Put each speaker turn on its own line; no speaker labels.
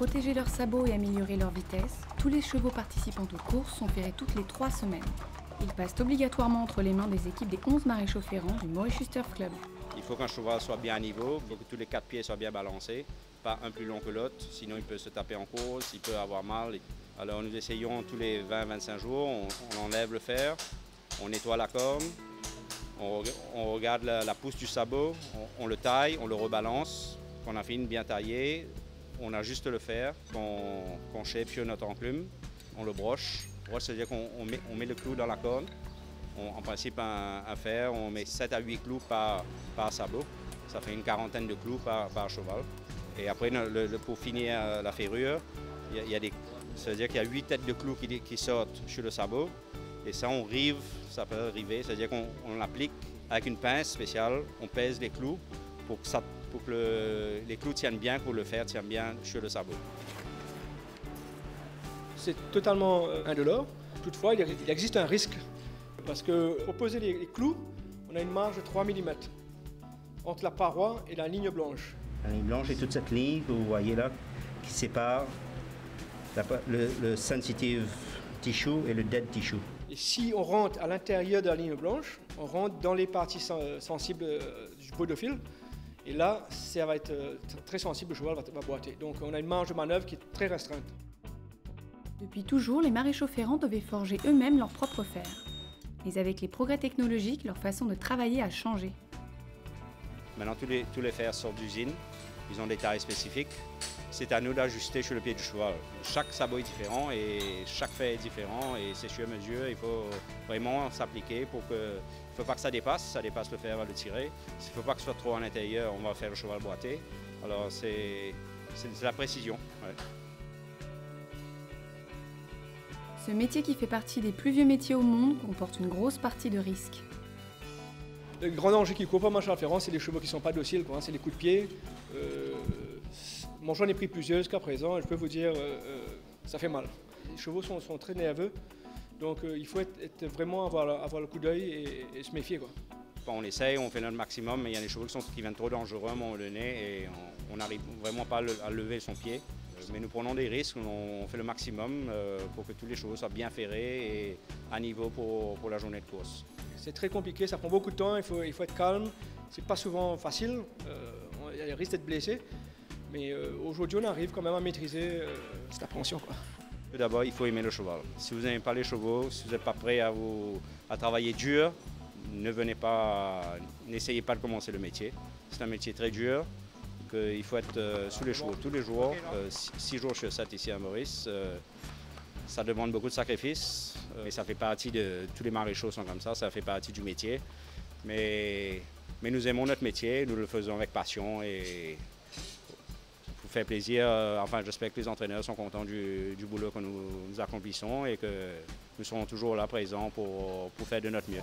protéger leurs sabots et améliorer leur vitesse, tous les chevaux participant aux courses sont ferrés toutes les 3 semaines. Ils passent obligatoirement entre les mains des équipes des 11 maréchaux ferrants du Mauritius Turf Club.
Il faut qu'un cheval soit bien à niveau, il faut que tous les 4 pieds soient bien balancés, pas un plus long que l'autre, sinon il peut se taper en course, il peut avoir mal. Alors nous essayons tous les 20-25 jours, on enlève le fer, on nettoie la corne, on regarde la pousse du sabot, on le taille, on le rebalance, quand on a fini bien taillé, on ajuste le fer, qu'on shape sur notre enclume, on le broche. Broche, c'est-à-dire qu'on met le clou dans la corne. En principe, un fer, on met 7 à 8 clous par sabot. Ça fait une quarantaine de clous par cheval. Et après, pour finir la ferrure, c'est-à-dire qu'il y a 8 têtes de clous qui sortent sur le sabot. Et ça, on rive, ça s'appelle river, c'est-à-dire qu'on l'applique avec une pince spéciale. On pèse les clous pour que les clous tiennent bien, pour le fer tienne bien sur le sabot.
C'est totalement indolore. Toutefois, il existe un risque. Parce que pour poser les clous, on a une marge de 3 mm entre la paroi et la ligne blanche.
La ligne blanche est toute cette ligne que vous voyez là qui sépare le sensitive tissue et le dead tissue.
Et si on rentre à l'intérieur de la ligne blanche, on rentre dans les parties sensibles du podophile. Et là, ça va être très sensible, le cheval va boiter. Donc on a une marge de manœuvre qui est très restreinte.
Depuis toujours, les maréchaux ferrants devaient forger eux-mêmes leur propre fer. Mais avec les progrès technologiques, leur façon de travailler a changé.
Maintenant, tous les fers sortent d'usine, ils ont des tailles spécifiques. C'est à nous d'ajuster sur le pied du cheval. Chaque sabot est différent et chaque fer est différent et c'est sur mesure. Il faut vraiment s'appliquer pour que... Il ne faut pas que ça dépasse le fer, on va le tirer. Il ne faut pas que ce soit trop à l'intérieur, on va faire le cheval boiter. Alors c'est la précision. Ouais.
Ce métier qui fait partie des plus vieux métiers au monde comporte une grosse partie de risques.
Le grand danger qui court pas marcher à ferrant, c'est les chevaux qui ne sont pas dociles, c'est les coups de pied. Moi j'en ai pris plusieurs jusqu'à présent et je peux vous dire, ça fait mal. Les chevaux sont très nerveux, donc il faut vraiment avoir le coup d'œil et se méfier, quoi.
On essaye, on fait notre maximum, mais il y a des chevaux qui viennent trop dangereux à un moment donné et on n'arrive vraiment pas à lever son pied. Mais nous prenons des risques, on fait le maximum pour que tous les chevaux soient bien ferrés et à niveau pour la journée de course.
C'est très compliqué, ça prend beaucoup de temps, il faut être calme. C'est pas souvent facile, il y a le risque d'être blessé. Mais aujourd'hui, on arrive quand même à maîtriser cette appréhension, quoi.
Tout d'abord, il faut aimer le cheval. Si vous n'aimez pas les chevaux, si vous n'êtes pas prêt à travailler dur, n'essayez pas de commencer le métier. C'est un métier très dur. Il faut être sous les chevaux tous les jours, 6 jours sur 7 ici à Maurice. Ça demande beaucoup de sacrifices, mais ça fait partie de... Tous les maréchaux sont comme ça fait partie du métier. Mais nous aimons notre métier, nous le faisons avec passion et pour faire plaisir. Enfin, j'espère que les entraîneurs sont contents du boulot que nous accomplissons et que nous serons toujours là présents pour faire de notre mieux.